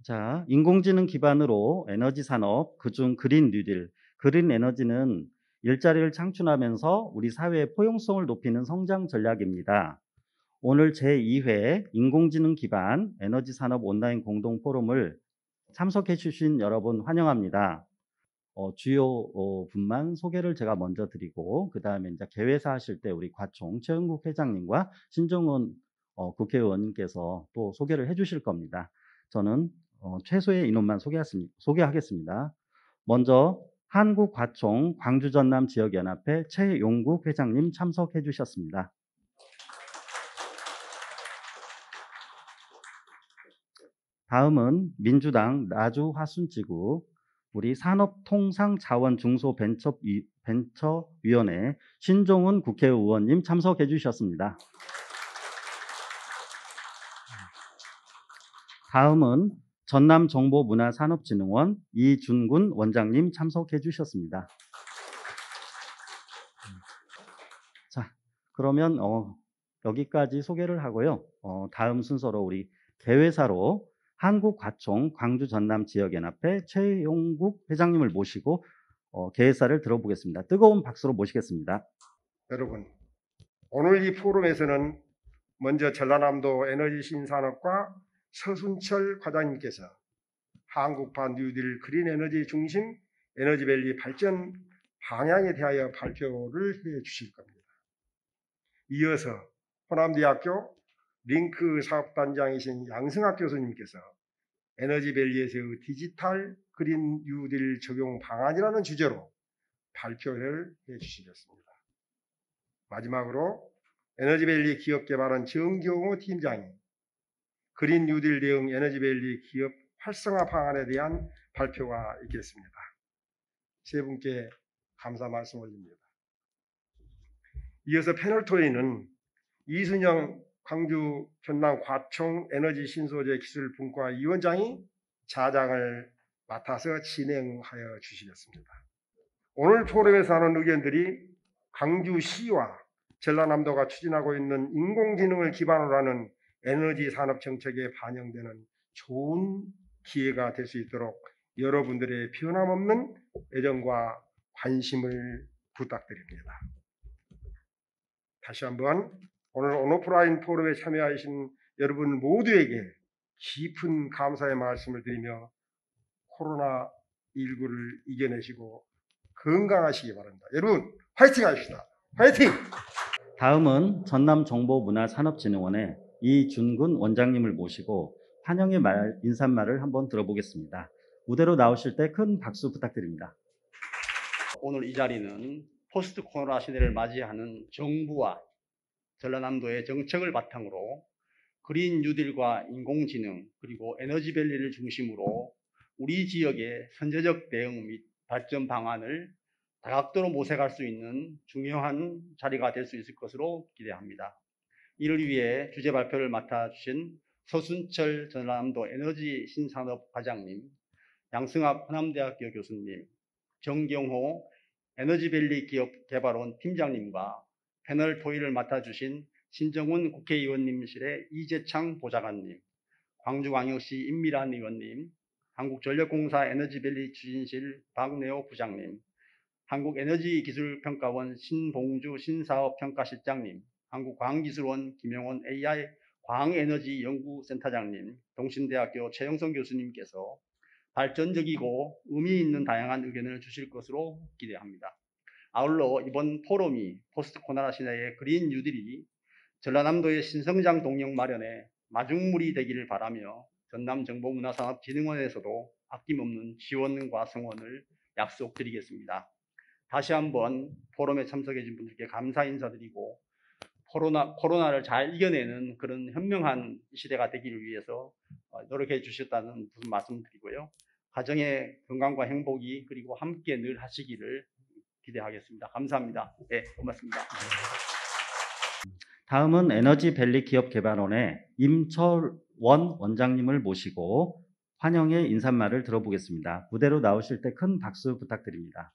자, 인공지능 기반으로 에너지 산업, 그중 그린 뉴딜. 그린 에너지는 일자리를 창출하면서 우리 사회의 포용성을 높이는 성장 전략입니다. 오늘 제2회 인공지능 기반 에너지 산업 온라인 공동 포럼을 참석해 주신 여러분 환영합니다. 주요 분만 소개를 제가 먼저 드리고, 그 다음에 이제 개회사 하실 때 우리 과총 최은국 회장님과 신정훈 국회의원님께서 또 소개를 해 주실 겁니다. 저는 최소의 인원만 소개하겠습니다. 먼저 한국 과총 광주 전남 지역연합회 최용국 회장님 참석해 주셨습니다. 다음은 민주당 나주 화순지구 우리 산업통상자원중소벤처위원회 신종훈 국회의원님 참석해 주셨습니다. 다음은 전남정보문화산업진흥원 이준군 원장님 참석해 주셨습니다. 자, 그러면 여기까지 소개를 하고요. 다음 순서로 우리 개회사로 한국과총 광주전남지역연합회 최용국 회장님을 모시고 개회사를 들어보겠습니다. 뜨거운 박수로 모시겠습니다. 여러분, 오늘 이 포럼에서는 먼저 전라남도 에너지신산업과 서순철 과장님께서 한국판 뉴딜 그린 에너지 중심 에너지밸리 발전 방향에 대하여 발표를 해 주실 겁니다. 이어서 호남대학교 링크 사업단장이신 양승학 교수님께서 에너지밸리에서의 디지털 그린 뉴딜 적용 방안이라는 주제로 발표를 해 주시겠습니다. 마지막으로 에너지밸리 기업개발원 정경호 팀장이 그린 뉴딜 대응 에너지밸리 기업 활성화 방안에 대한 발표가 있겠습니다. 세 분께 감사 말씀 올립니다. 이어서 패널 토의는 이순영 광주 전남 과총 에너지 신소재 기술 분과 위원장이 자장을 맡아서 진행하여 주시겠습니다. 오늘 포럼에서 하는 의견들이 광주시와 전라남도가 추진하고 있는 인공지능을 기반으로 하는 에너지 산업 정책에 반영되는 좋은 기회가 될 수 있도록 여러분들의 변함없는 애정과 관심을 부탁드립니다. 다시 한번 오늘 온오프라인 포럼에 참여하신 여러분 모두에게 깊은 감사의 말씀을 드리며 코로나19를 이겨내시고 건강하시기 바랍니다. 여러분 화이팅 하십시다. 화이팅! 다음은 전남정보문화산업진흥원의 이준군 원장님을 모시고 환영의 인사말을 한번 들어보겠습니다. 무대로 나오실 때 큰 박수 부탁드립니다. 오늘 이 자리는 포스트 코로나 시대를 맞이하는 정부와 전라남도의 정책을 바탕으로 그린 뉴딜과 인공지능 그리고 에너지밸리를 중심으로 우리 지역의 선제적 대응 및 발전 방안을 다각도로 모색할 수 있는 중요한 자리가 될 수 있을 것으로 기대합니다. 이를 위해 주제 발표를 맡아주신 서순철 전라남도 에너지 신산업 과장님, 양승학 호남대학교 교수님, 정경호 에너지밸리 기업개발원 팀장님과 패널 토의를 맡아주신 신정훈 국회의원님실의 이재창 보좌관님, 광주광역시 임미란 의원님, 한국전력공사 에너지밸리 추진실 박내호 부장님, 한국에너지기술평가원 신봉주 신사업평가실장님, 한국과학기술원 김영원 AI 과학에너지연구센터장님, 동신대학교 최영성 교수님께서 발전적이고 의미 있는 다양한 의견을 주실 것으로 기대합니다. 아울러 이번 포럼이 포스트 코로나 시대의 그린 뉴딜이 전라남도의 신성장 동력 마련에 마중물이 되기를 바라며 전남정보문화산업진흥원에서도 아낌없는 지원과 성원을 약속드리겠습니다. 다시 한번 포럼에 참석해 주신 분들께 감사 인사드리고 코로나를 잘 이겨내는 그런 현명한 시대가 되기를 위해서 노력해 주셨다는 말씀드리고요. 가정의 건강과 행복이 그리고 함께 늘 하시기를 기대하겠습니다. 감사합니다. 네, 고맙습니다. 다음은 에너지밸리 기업개발원의 임철원 원장님을 모시고 환영의 인사말을 들어보겠습니다. 무대로 나오실 때 큰 박수 부탁드립니다.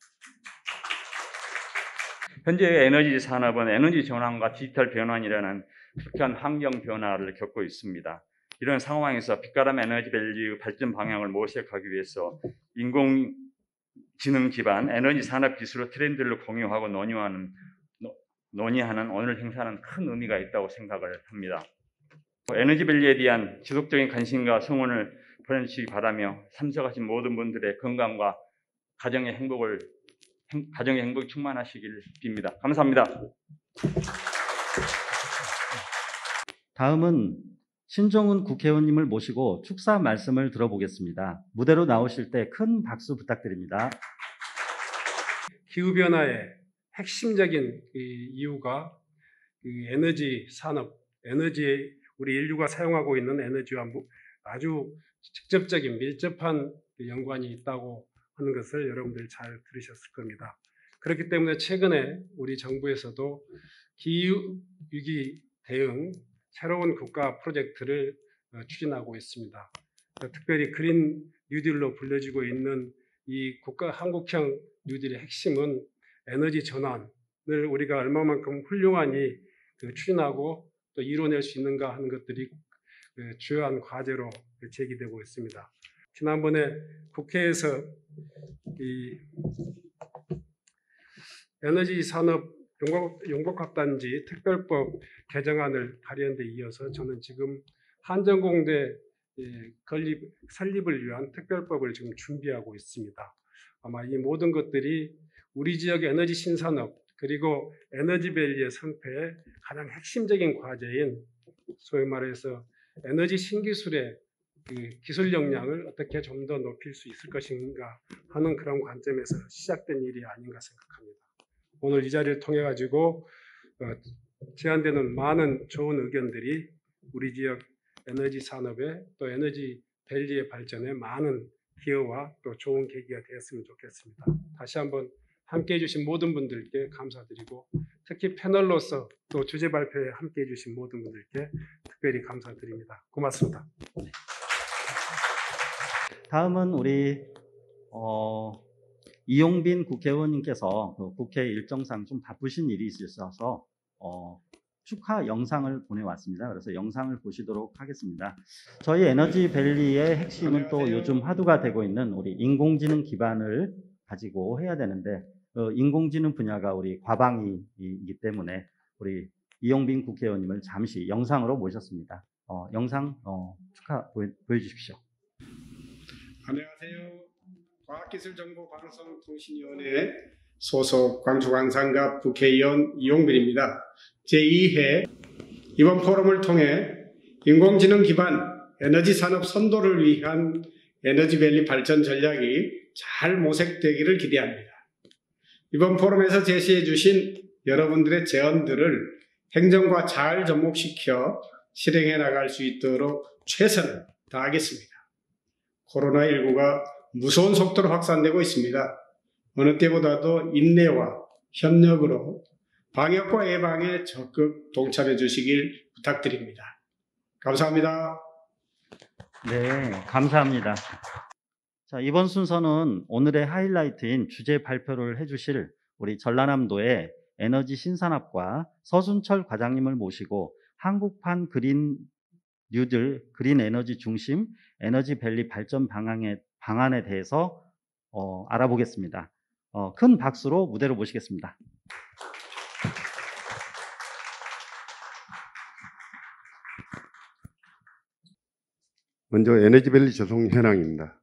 현재 에너지 산업은 에너지 전환과 디지털 변환이라는 급격한 환경 변화를 겪고 있습니다. 이런 상황에서 빛가람 에너지밸리 발전 방향을 모색하기 위해서 인공지능 기반 에너지 산업 기술의 트렌드를 공유하고 논의하는 오늘 행사는 큰 의미가 있다고 생각을 합니다. 에너지밸리에 대한 지속적인 관심과 성원을 보내주시기 바라며 참석하신 모든 분들의 건강과 가정의 행복이 충만하시길 빕니다. 감사합니다. 다음은 신종훈 국회의원님을 모시고 축사 말씀을 들어보겠습니다. 무대로 나오실 때 큰 박수 부탁드립니다. 기후변화의 핵심적인 이유가 에너지 산업, 우리 인류가 사용하고 있는 에너지와 아주 직접적인 밀접한 연관이 있다고 하는 것을 여러분들 잘 들으셨을 겁니다. 그렇기 때문에 최근에 우리 정부에서도 기후위기 대응 새로운 국가 프로젝트를 추진하고 있습니다. 특별히 그린 뉴딜로 불려지고 있는 이 한국형 뉴딜의 핵심은 에너지 전환을 우리가 얼마만큼 훌륭하니 추진하고 또 이뤄낼 수 있는가 하는 것들이 주요한 과제로 제기되고 있습니다. 지난번에 국회에서 이 에너지 산업 용복합단지 특별법 개정안을 발의한 데 이어서 저는 지금 한전공대 설립을 위한 특별법을 지금 준비하고 있습니다. 아마 이 모든 것들이 우리 지역의 에너지 신산업 그리고 에너지밸리의 성패의 가장 핵심적인 과제인 소위 말해서 에너지 신기술의 기술 역량을 어떻게 좀 더 높일 수 있을 것인가 하는 그런 관점에서 시작된 일이 아닌가 생각합니다. 오늘 이 자리를 통해 가지고 제안되는 많은 좋은 의견들이 우리 지역 에너지 산업의 또 에너지 밸리의 발전에 많은 기여와 또 좋은 계기가 되었으면 좋겠습니다. 다시 한번 함께해 주신 모든 분들께 감사드리고 특히 패널로서 또 주제 발표에 함께해 주신 모든 분들께 특별히 감사드립니다. 고맙습니다. 다음은 우리 이용빈 국회의원님께서 국회 일정상 좀 바쁘신 일이 있으셔서 축하 영상을 보내왔습니다. 그래서 영상을 보시도록 하겠습니다. 저희 에너지밸리의 핵심은 또 요즘 화두가 되고 있는 우리 인공지능 기반을 가지고 해야 되는데 인공지능 분야가 우리 과방위이기 때문에 우리 이용빈 국회의원님을 잠시 영상으로 모셨습니다. 영상 축하 보여주십시오. 안녕하세요. 과학기술정보방송통신위원회 소속 광주광산갑 국회의원 이용빈입니다. 제2회 이번 포럼을 통해 인공지능 기반 에너지 산업 선도를 위한 에너지밸리 발전 전략이 잘 모색되기를 기대합니다. 이번 포럼에서 제시해 주신 여러분들의 제언들을 행정과 잘 접목시켜 실행해 나갈 수 있도록 최선을 다하겠습니다. 코로나19가 무서운 속도로 확산되고 있습니다. 어느 때보다도 인내와 협력으로 방역과 예방에 적극 동참해 주시길 부탁드립니다. 감사합니다. 네, 감사합니다. 자, 이번 순서는 오늘의 하이라이트인 주제 발표를 해주실 우리 전라남도의 에너지 신산업과 서순철 과장님을 모시고 한국판 그린 뉴딜, 그린 에너지 중심 에너지밸리 발전 방안에 대해서 알아보겠습니다. 큰 박수로 무대로 모시겠습니다. 먼저 에너지밸리 조성 현황입니다.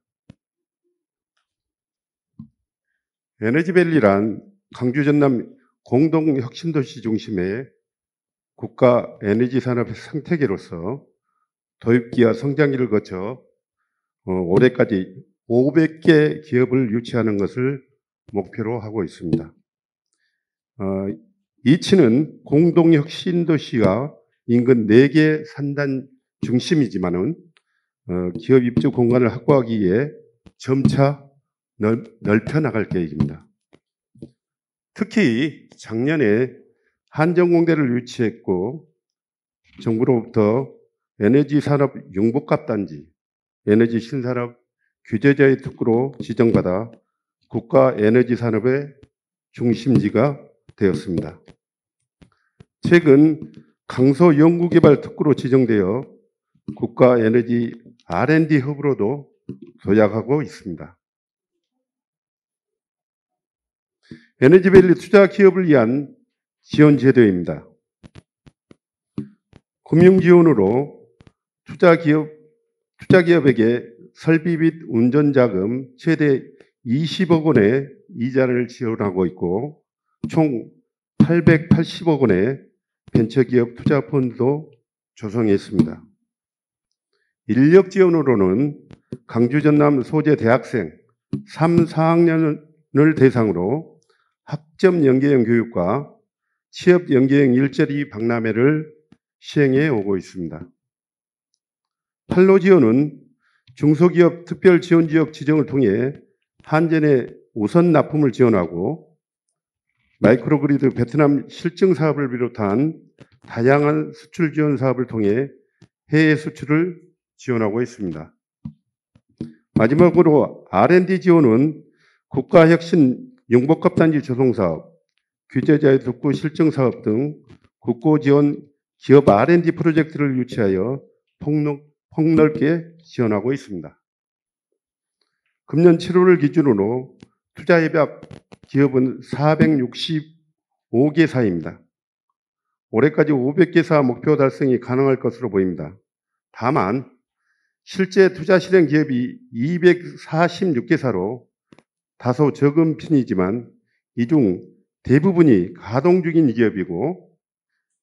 에너지밸리란 광주 전남 공동혁신도시 중심의 국가 에너지 산업의 생태계로서 도입기와 성장기를 거쳐 올해까지 500개 기업을 유치하는 것을 목표로 하고 있습니다. 이치는 공동혁신도시가 인근 4개 산단 중심이지만은 기업 입주 공간을 확보하기 위해 점차 넓혀 나갈 계획입니다. 특히 작년에 한전공대를 유치했고 정부로부터 에너지 산업 융복합단지, 에너지 신산업 규제자의 특구로 지정받아 국가 에너지 산업의 중심지가 되었습니다. 최근 강서 연구개발 특구로 지정되어 국가 에너지 R&D 허브로도 도약하고 있습니다. 에너지밸리 투자 기업을 위한 지원 제도입니다. 금융지원으로 투자기업에게 설비 및 운전자금 최대 20억 원의 이자를 지원하고 있고 총 880억 원의 벤처기업 투자펀드도 조성했습니다. 인력 지원으로는 강주 전남 소재 대학생 3, 4학년을 대상으로 학점 연계형 교육과 취업 연계형 일자리 박람회를 시행해 오고 있습니다. 판로 지원은 중소기업 특별지원지역 지정을 통해 한전의 우선 납품을 지원하고 마이크로그리드 베트남 실증 사업을 비롯한 다양한 수출 지원 사업을 통해 해외 수출을 지원하고 있습니다. 마지막으로 R&D 지원은 국가혁신 융복합단지 조성사업, 규제자의 독구 실증 사업 등 국고 지원 기업 R&D 프로젝트를 유치하여 폭넓게 지원하고 있습니다. 금년 7월을 기준으로 투자 협약 기업은 465개사입니다. 올해까지 500개사 목표 달성이 가능할 것으로 보입니다. 다만 실제 투자 실행 기업이 246개사로 다소 적은 편이지만 이 중 대부분이 가동 중인 기업이고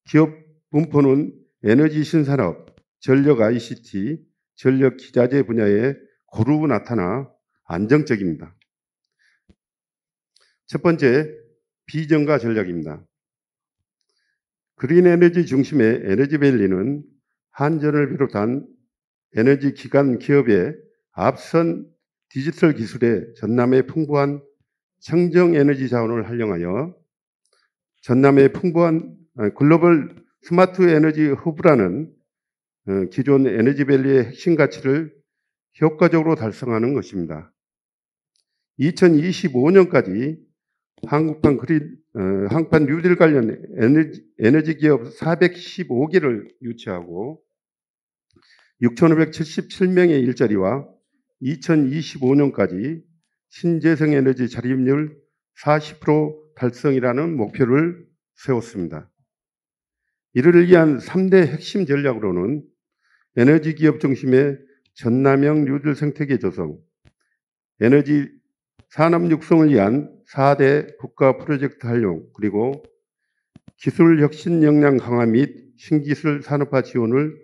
기업 분포는 에너지 신산업, 전력 ICT, 전력 기자재 분야에 고루 나타나 안정적입니다. 첫 번째, 비전가 전략입니다. 그린 에너지 중심의 에너지밸리는 한전을 비롯한 에너지 기관 기업의 앞선 디지털 기술에 전남의 풍부한 청정 에너지 자원을 활용하여 전남의 풍부한 글로벌 스마트 에너지 허브라는 기존 에너지밸리의 핵심 가치를 효과적으로 달성하는 것입니다. 2025년까지 한국판 뉴딜 관련 에너지 기업 415개를 유치하고 6,577명의 일자리와 2025년까지 신재생 에너지 자립률 40% 달성이라는 목표를 세웠습니다. 이를 위한 3대 핵심 전략으로는 에너지 기업 중심의 전남형 뉴딜 생태계 조성, 에너지 산업 육성을 위한 4대 국가 프로젝트 활용, 그리고 기술 혁신 역량 강화 및 신기술 산업화 지원을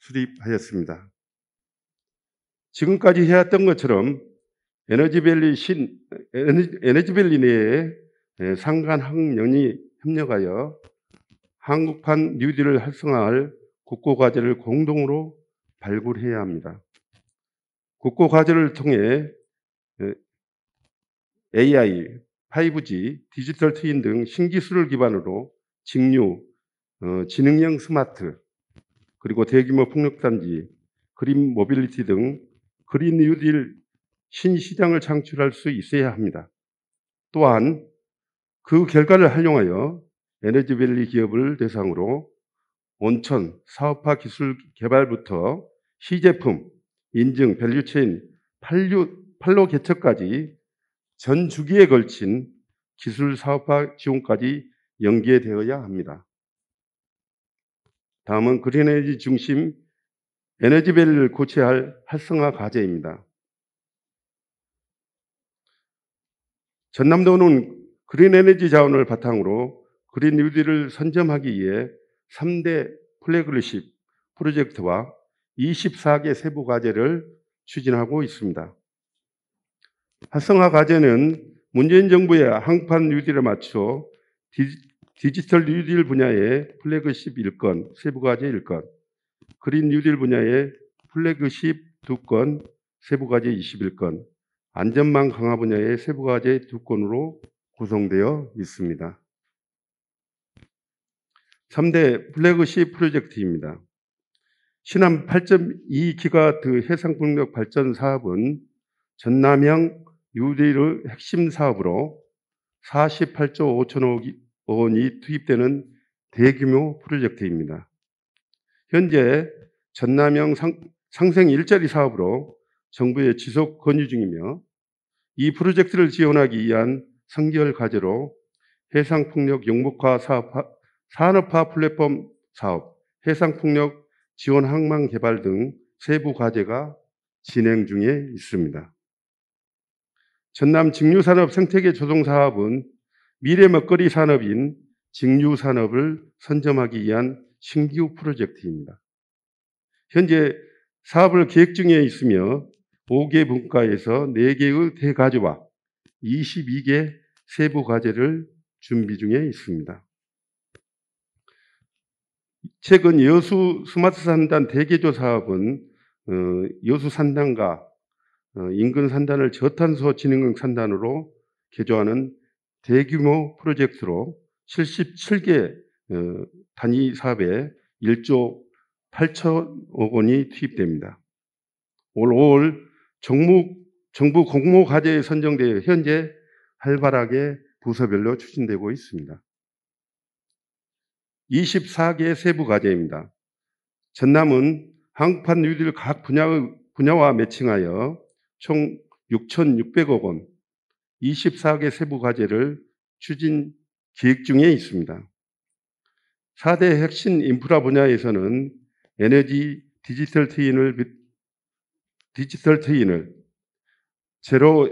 수립하였습니다. 지금까지 해왔던 것처럼 에너지밸리 내에 상관학연이 협력하여 한국판 뉴딜을 활성화할 국고과제를 공동으로 발굴해야 합니다. 국고과제를 통해 AI, 5G, 디지털 트윈 등 신기술을 기반으로 직류, 지능형 스마트, 그리고 대규모 풍력단지, 그린 모빌리티 등 그린 뉴딜 신시장을 창출할 수 있어야 합니다. 또한 그 결과를 활용하여 에너지밸리 기업을 대상으로 온천, 사업화 기술 개발부터 시제품, 인증, 밸류체인, 판로 개척까지 전 주기에 걸친 기술 사업화 지원까지 연계되어야 합니다. 다음은 그린에너지 중심 에너지밸리를 고쳐야 할 활성화 과제입니다. 전남도는 그린에너지 자원을 바탕으로 그린 뉴딜을 선점하기 위해 3대 플래그십 프로젝트와 24개 세부 과제를 추진하고 있습니다. 활성화 과제는 문재인 정부의 한국판 뉴딜에 맞춰 디지털 뉴딜 분야의 플래그십 1건, 세부 과제 1건, 그린 뉴딜 분야의 플래그십 2건, 세부 과제 21건, 안전망 강화 분야의 세부 과제 2건으로 구성되어 있습니다. 3대 플래그십 프로젝트입니다. 신암 8.2기가와트 해상풍력 발전 사업은 전남형 뉴딜의 핵심 사업으로 48조 5천억 원이 투입되는 대규모 프로젝트입니다. 현재 전남형 상생 일자리 사업으로 정부에 지속 건의 중이며 이 프로젝트를 지원하기 위한 선결 과제로 해상폭력 영목화 산업화 플랫폼 사업, 해상폭력 지원 항만 개발 등 세부 과제가 진행 중에 있습니다. 전남 직류산업 생태계 조성 사업은 미래 먹거리 산업인 직류산업을 선점하기 위한 신규 프로젝트입니다. 현재 사업을 계획 중에 있으며 5개 분과에서 4개의 대과제와 22개 세부 과제를 준비 중에 있습니다. 최근 여수 스마트 산단 대개조 사업은 여수 산단과 인근 산단을 저탄소 진흥형 산단으로 개조하는 대규모 프로젝트로 77개 단위 사업에 1조 8천억 원이 투입됩니다. 올 5월 정부 공모 과제에 선정되어 현재 활발하게 부서별로 추진되고 있습니다. 24개 세부 과제입니다. 전남은 한국판 뉴딜 각 분야와 매칭하여 총 6,600억 원, 24개 세부 과제를 추진 계획 중에 있습니다. 4대 핵심 인프라 분야에서는 에너지 디지털 트윈을, 제로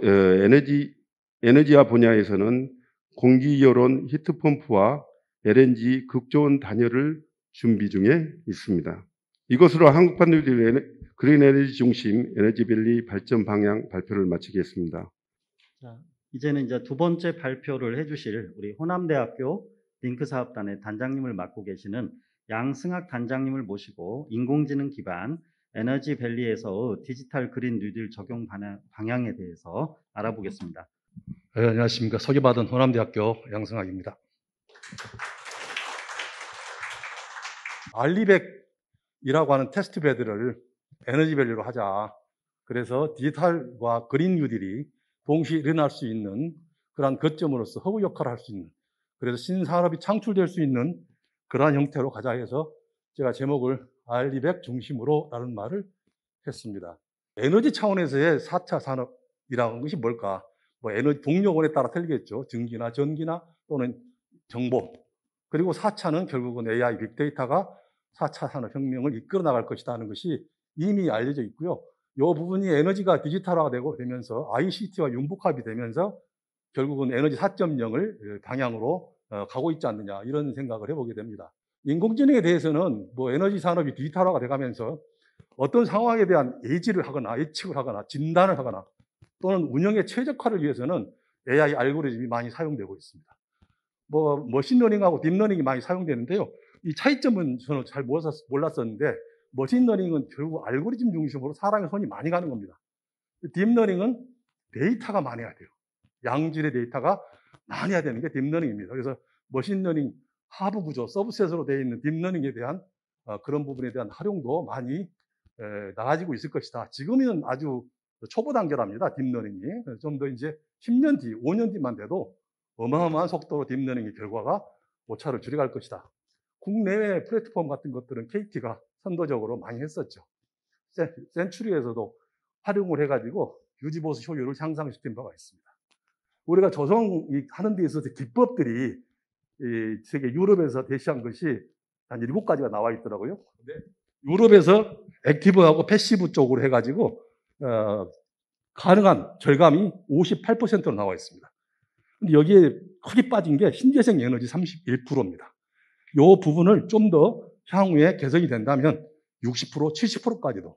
에너지화 분야에서는 공기여론 히트펌프와 LNG 극조원 단열을 준비 중에 있습니다. 이것으로 한국판 뉴딜 그린 에너지 중심 에너지밸리 발전 방향 발표를 마치겠습니다. 자, 이제는 이제 두 번째 발표를 해주실 우리 호남대학교 링크사업단의 단장님을 맡고 계시는 양승학 단장님을 모시고 인공지능 기반 에너지밸리에서 디지털 그린 뉴딜 적용 방향에 대해서 알아보겠습니다. 네, 안녕하십니까. 소개받은 호남대학교 양승학입니다. 알리백이라고 하는 테스트베드를 에너지밸리로 하자. 그래서 디지털과 그린 뉴딜이 동시에 일어날 수 있는 그러한 거점으로서 허브 역할을 할 수 있는, 그래서 신산업이 창출될 수 있는 그러한 형태로 가자 해서 제가 제목을 알리백 중심으로 라는 말을 했습니다. 에너지 차원에서의 4차 산업이라는 것이 뭘까? 뭐 에너지 동력원에 따라 틀리겠죠. 전기나 전기나 또는 정보. 그리고 4차는 결국은 AI, 빅데이터가 4차 산업혁명을 이끌어 나갈 것이다 하는 것이 이미 알려져 있고요. 이 부분이 에너지가 디지털화가 되면서 ICT와 융복합이 되면서 결국은 에너지 4.0을 방향으로 가고 있지 않느냐, 이런 생각을 해보게 됩니다. 인공지능에 대해서는 뭐 에너지 산업이 디지털화가 돼가면서 어떤 상황에 대한 예지를 하거나 예측을 하거나 진단을 하거나 또는 운영의 최적화를 위해서는 AI 알고리즘이 많이 사용되고 있습니다. 뭐 머신러닝하고 딥러닝이 많이 사용되는데요. 이 차이점은 저는 잘 몰랐었는데, 머신러닝은 결국 알고리즘 중심으로 사람의 손이 많이 가는 겁니다. 딥러닝은 데이터가 많아야 돼요. 양질의 데이터가 많아야 되는 게 딥러닝입니다. 그래서 머신러닝 하부 구조, 서브셋으로 되어 있는 딥러닝에 대한 그런 부분에 대한 활용도 많이 나아지고 있을 것이다. 지금은 아주 초보 단계랍니다. 딥러닝이. 좀 더 이제 10년 뒤, 5년 뒤만 돼도 어마어마한 속도로 딥러닝의 결과가 오차를 줄여갈 것이다. 국내외 플랫폼 같은 것들은 KT가 선도적으로 많이 했었죠. 센츄리에서도 활용을 해가지고 유지보수 효율을 향상시킨 바가 있습니다. 우리가 조성하는 데 있어서 기법들이 세계 유럽에서 제시한 것이 한 7가지가 나와 있더라고요. 근데 유럽에서 액티브하고 패시브 쪽으로 해가지고 가능한 절감이 58%로 나와 있습니다. 근데 여기에 크게 빠진 게 신재생 에너지 31%입니다. 이 부분을 좀 더 향후에 개선이 된다면 60%, 70%까지도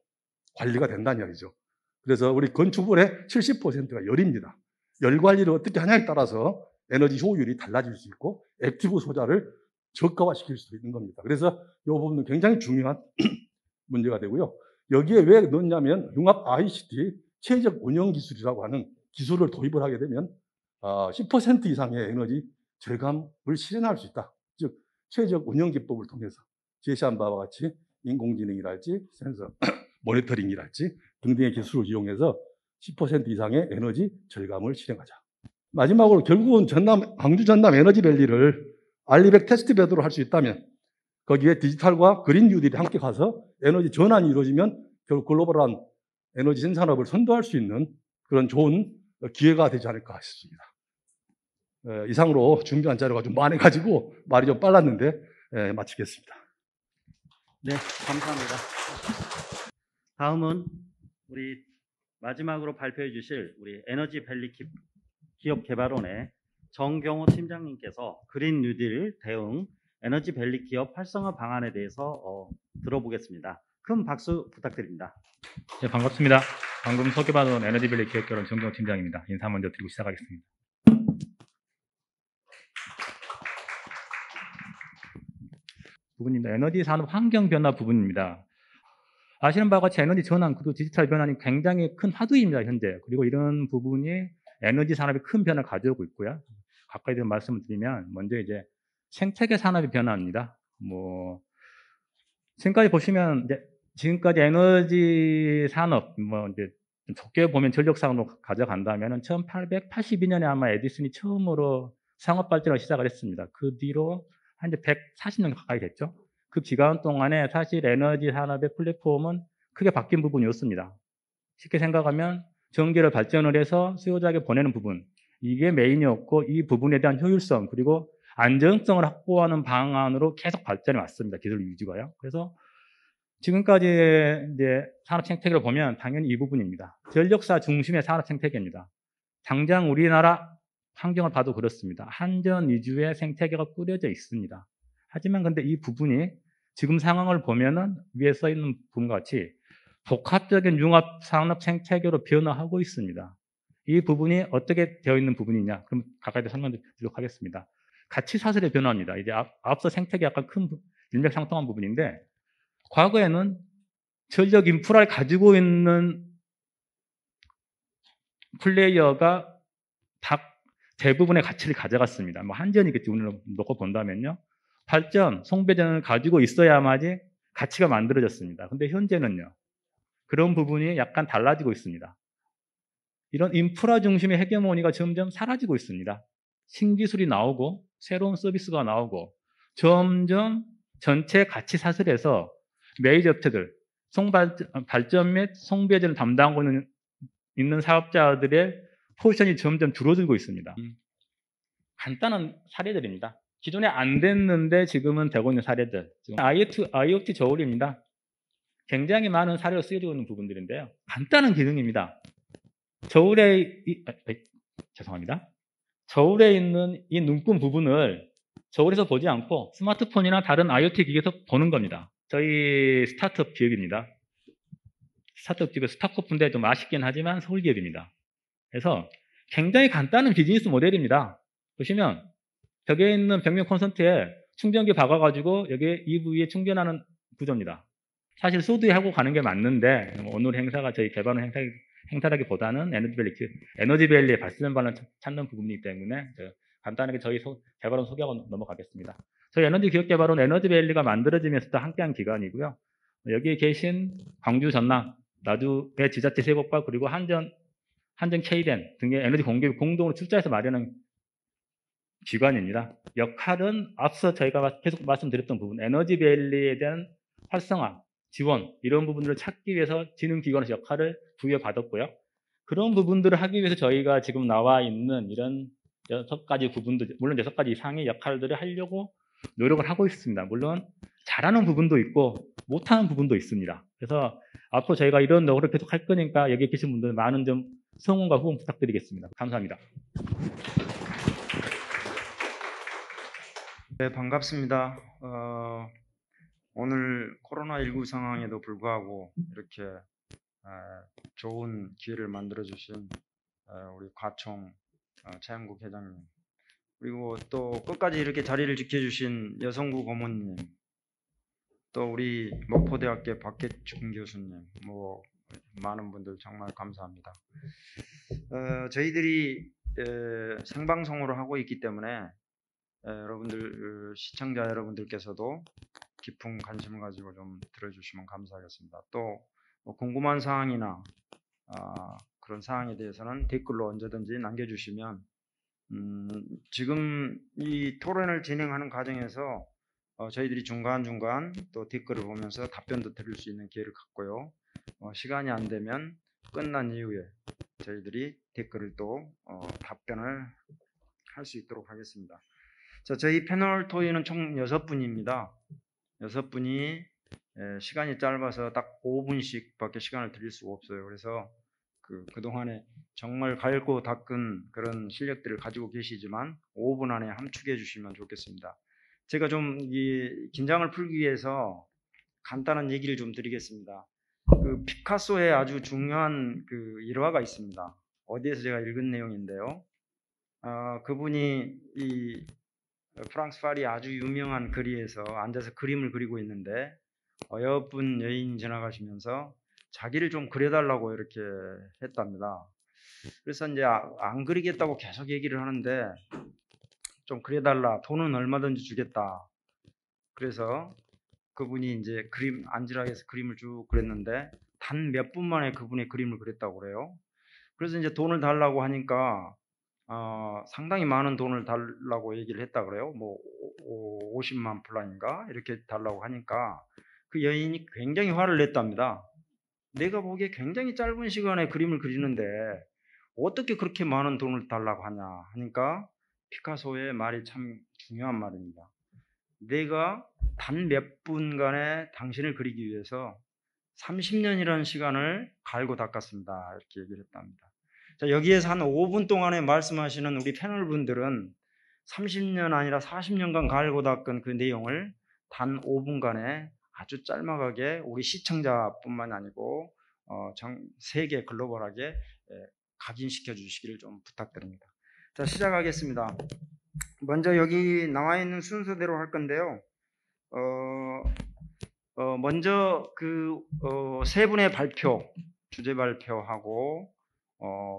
관리가 된다는 이야기죠. 그래서 우리 건축물의 70%가 열입니다. 열 관리를 어떻게 하냐에 따라서 에너지 효율이 달라질 수 있고 액티브 소자를 저가화시킬 수 있는 겁니다. 그래서 이 부분은 굉장히 중요한 문제가 되고요. 여기에 왜 넣냐면 융합 ICT 체적 운영 기술이라고 하는 기술을 도입을 하게 되면 10% 이상의 에너지 절감을 실현할 수 있다. 즉 체적 운영 기법을 통해서 제시한 바와 같이 인공지능이랄지 센서 모니터링이랄지 등등의 기술을 이용해서 10% 이상의 에너지 절감을 실행하자. 마지막으로 결국은 광주 전남 에너지밸리를 알리백 테스트베드로 할 수 있다면 거기에 디지털과 그린 뉴딜이 함께 가서 에너지 전환이 이루어지면 결국 글로벌한 에너지 생산업을 선도할 수 있는 그런 좋은 기회가 되지 않을까 싶습니다. 이상으로 준비한 자료가 좀 많아가지고 말이 좀 빨랐는데 마치겠습니다. 네, 감사합니다. 다음은 우리 마지막으로 발표해 주실 우리 에너지밸리 기업개발원의 정경호 팀장님께서 그린 뉴딜 대응 에너지밸리 기업 활성화 방안에 대해서 들어보겠습니다. 큰 박수 부탁드립니다. 네, 반갑습니다. 방금 소개받은 에너지밸리 기업개발원 정경호 팀장입니다. 인사 먼저 드리고 시작하겠습니다. 부분입니다. 에너지 산업 환경 변화 부분입니다. 아시는 바와 같이 에너지 전환 그리고 디지털 변환이 굉장히 큰 화두입니다, 현재. 그리고 이런 부분이 에너지 산업에 큰 변화를 가져오고 있고요. 가까이 대해서 말씀을 드리면 먼저 이제 생태계 산업의 변화입니다. 지금까지 보시면 지금까지 에너지 산업 이제 좋게 보면 전력상으로 가져간다면은 1882년에 아마 에디슨이 처음으로 상업 발전을 시작을 했습니다. 그 뒤로 한 140년 가까이 됐죠. 그 기간 동안에 사실 에너지 산업의 플랫폼은 크게 바뀐 부분이 없습니다. 쉽게 생각하면 전기를 발전을 해서 수요자에게 보내는 부분, 이게 메인이었고 이 부분에 대한 효율성 그리고 안정성을 확보하는 방안으로 계속 발전해 왔습니다. 기술 유지가요. 그래서 지금까지 이제 산업 생태계를 보면 당연히 이 부분입니다. 전력사 중심의 산업 생태계입니다. 당장 우리나라 환경을 봐도 그렇습니다. 한전 위주의 생태계가 꾸려져 있습니다. 하지만 근데 이 부분이 지금 상황을 보면은 위에 써 있는 부분과 같이 복합적인 융합 산업 생태계로 변화하고 있습니다. 이 부분이 어떻게 되어 있는 부분이냐? 그럼 가까이 설명드리도록 하겠습니다. 가치 사슬의 변화입니다. 이제 앞서 생태계 약간 큰 일맥상통한 부분인데 과거에는 전력 인프라를 가지고 있는 플레이어가 대부분의 가치를 가져갔습니다. 한전이겠지, 오늘 놓고 본다면요. 발전, 송배전을 가지고 있어야만이 가치가 만들어졌습니다. 근데 현재는요. 그런 부분이 약간 달라지고 있습니다. 이런 인프라 중심의 헤게모니가 점점 사라지고 있습니다. 신기술이 나오고 새로운 서비스가 나오고 점점 전체 가치 사슬에서 메이저 업체들, 발전 및 송배전을 담당하고 있는 사업자들의 포지션이 점점 줄어들고 있습니다. 간단한 사례들입니다. 기존에 안 됐는데 지금은 되고 있는 사례들. 지금 IoT 저울입니다. 굉장히 많은 사례로 쓰여지고 있는 부분들인데요. 간단한 기능입니다. 저울에 있는 이 눈금 부분을 저울에서 보지 않고 스마트폰이나 다른 IoT 기기에서 보는 겁니다. 저희 스타트업 기업입니다. 스타트업 기업 스타코프인데 좀 아쉽긴 하지만 서울 기업입니다. 그래서 굉장히 간단한 비즈니스 모델입니다. 보시면 벽에 있는 벽면 콘센트에 충전기 박아가지고 여기에 EV에 충전하는 구조입니다. 사실 소드에 하고 가는 게 맞는데 오늘 행사가 저희 개발원 행사라기보다는 에너지밸리의 발전 반을 찾는 부분이기 때문에 간단하게 저희 개발원 소개하고 넘어가겠습니다. 저희 에너지 기업 개발원 에너지밸리가 만들어지면서 함께한 기관이고요. 여기에 계신 광주 전남, 나주의 지자체 세 곳과 그리고 한전 K덴 등의 에너지 공기업이 공동으로 출자해서 마련한 기관입니다. 역할은 앞서 저희가 계속 말씀드렸던 부분, 에너지밸리에 대한 활성화, 지원 이런 부분들을 찾기 위해서 지능기관에서 역할을 부여받았고요. 그런 부분들을 하기 위해서 저희가 지금 나와 있는 이런 6가지 부분들, 물론 6가지 이상의 역할들을 하려고 노력을 하고 있습니다. 물론 잘하는 부분도 있고 못하는 부분도 있습니다. 그래서 앞으로 저희가 이런 노력을 계속 할 거니까 여기 계신 분들 많은 좀 성원과 후원 부탁드리겠습니다. 감사합니다. 네, 반갑습니다. 오늘 코로나19 상황에도 불구하고 이렇게 좋은 기회를 만들어주신 우리 과총 차영국 회장님, 그리고 또 끝까지 이렇게 자리를 지켜주신 여성부 고문님, 또 우리 목포대학교 박계춘 교수님, 많은 분들 정말 감사합니다. 저희들이 생방송으로 하고 있기 때문에 여러분들, 시청자 여러분들께서도 깊은 관심을 가지고 좀 들어주시면 감사하겠습니다. 또 궁금한 사항이나 그런 사항에 대해서는 댓글로 언제든지 남겨주시면 지금 이 토론을 진행하는 과정에서 저희들이 중간중간 또 댓글을 보면서 답변도 드릴 수 있는 기회를 갖고요. 시간이 안 되면 끝난 이후에 저희들이 댓글을 또 답변을 할 수 있도록 하겠습니다. 자, 저희 패널 토의는 총 6분입니다. 6분이 시간이 짧아서 딱 5분씩 밖에 시간을 드릴 수가 없어요. 그래서 그동안에 정말 갈고 닦은 그런 실력들을 가지고 계시지만 5분 안에 함축해 주시면 좋겠습니다. 제가 좀 이 긴장을 풀기 위해서 간단한 얘기를 좀 드리겠습니다. 피카소의 아주 중요한 일화가 있습니다. 어디에서 제가 읽은 내용인데요. 그분이 이 프랑스 파리 아주 유명한 거리에서 앉아서 그림을 그리고 있는데 어여쁜 여인이 지나가시면서 자기를 좀 그려달라고 이렇게 했답니다. 그래서 이제 안 그리겠다고 계속 얘기를 하는데 좀 그려달라, 돈은 얼마든지 주겠다. 그래서 그분이 이제 안지락에서 그림을 쭉 그렸는데 단 몇 분 만에 그분의 그림을 그렸다고 그래요. 그래서 이제 돈을 달라고 하니까 상당히 많은 돈을 달라고 얘기를 했다 그래요. 뭐 50만 플란인가 이렇게 달라고 하니까 그 여인이 굉장히 화를 냈답니다. 내가 보기에 굉장히 짧은 시간에 그림을 그리는데 어떻게 그렇게 많은 돈을 달라고 하냐 하니까 피카소의 말이 참 중요한 말입니다. 내가 단 몇 분간에 당신을 그리기 위해서 30년이라는 시간을 갈고 닦았습니다. 이렇게 얘기를 했답니다. 자, 여기에서 한 5분 동안에 말씀하시는 우리 패널 분들은 30년 아니라 40년간 갈고 닦은 그 내용을 단 5분간에 아주 짤막하게 우리 시청자뿐만 아니고 세계 글로벌하게 각인시켜 주시기를 좀 부탁드립니다. 자, 시작하겠습니다. 먼저 여기 나와 있는 순서대로 할 건데요. 먼저 세 분의 발표, 주제 발표하고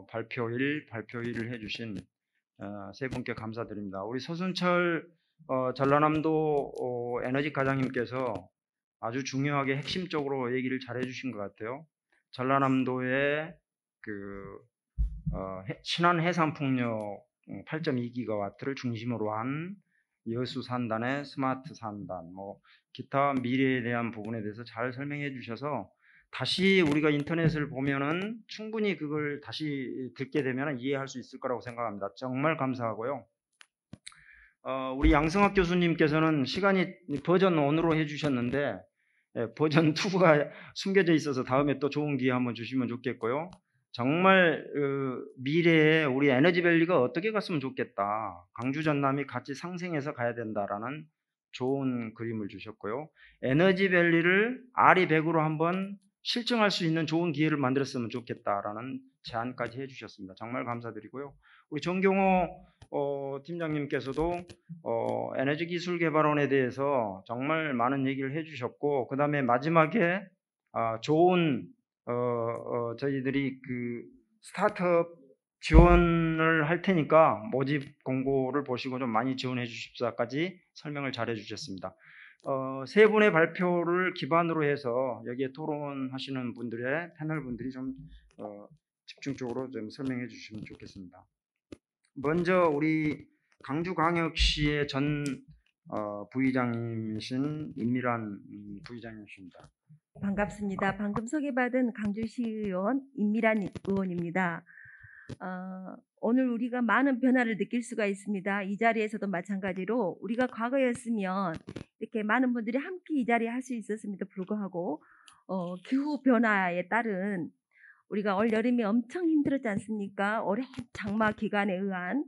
발표일, 발표일을 해주신 세 분께 감사드립니다. 우리 서순철 전라남도 에너지 과장님께서 아주 중요하게 핵심적으로 얘기를 잘 해주신 것 같아요. 전라남도의 신안 해상풍력 8.2기가와트를 중심으로 한 여수 산단의 스마트 산단, 기타 미래에 대한 부분에 대해서 잘 설명해 주셔서 다시 우리가 인터넷을 보면은 충분히 그걸 다시 듣게 되면 이해할 수 있을 거라고 생각합니다. 정말 감사하고요. 우리 양승학 교수님께서는 시간이 버전 1으로 해주셨는데 버전 2가 숨겨져 있어서 다음에 또 좋은 기회 한번 주시면 좋겠고요. 정말 미래에 우리 에너지밸리가 어떻게 갔으면 좋겠다. 강주 전남이 같이 상생해서 가야 된다라는 좋은 그림을 주셨고요. 에너지밸리를 RE100으로 한번 실증할 수 있는 좋은 기회를 만들었으면 좋겠다라는 제안까지 해주셨습니다. 정말 감사드리고요. 우리 정경호 팀장님께서도 에너지기술개발원에 대해서 정말 많은 얘기를 해주셨고, 그 다음에 마지막에 좋은 저희들이 스타트업 지원을 할 테니까 모집 공고를 보시고 좀 많이 지원해 주십사까지 설명을 잘 해주셨습니다. 세 분의 발표를 기반으로 해서 여기에 토론하시는 분들의 패널 분들이 좀 집중적으로 좀 설명해 주시면 좋겠습니다. 먼저 우리 강주광역시의 전 부의장님이신 임미란 부의장님이십니다. 반갑습니다. 방금 소개받은 강주시의원 임미란 의원입니다. 오늘 우리가 많은 변화를 느낄 수가 있습니다. 이 자리에서도 마찬가지로 우리가 과거였으면 이렇게 많은 분들이 함께 이 자리에 할 수 있었음에도 불구하고 기후 변화에 따른 우리가 올 여름에 엄청 힘들었지 않습니까? 오랜 장마 기간에 의한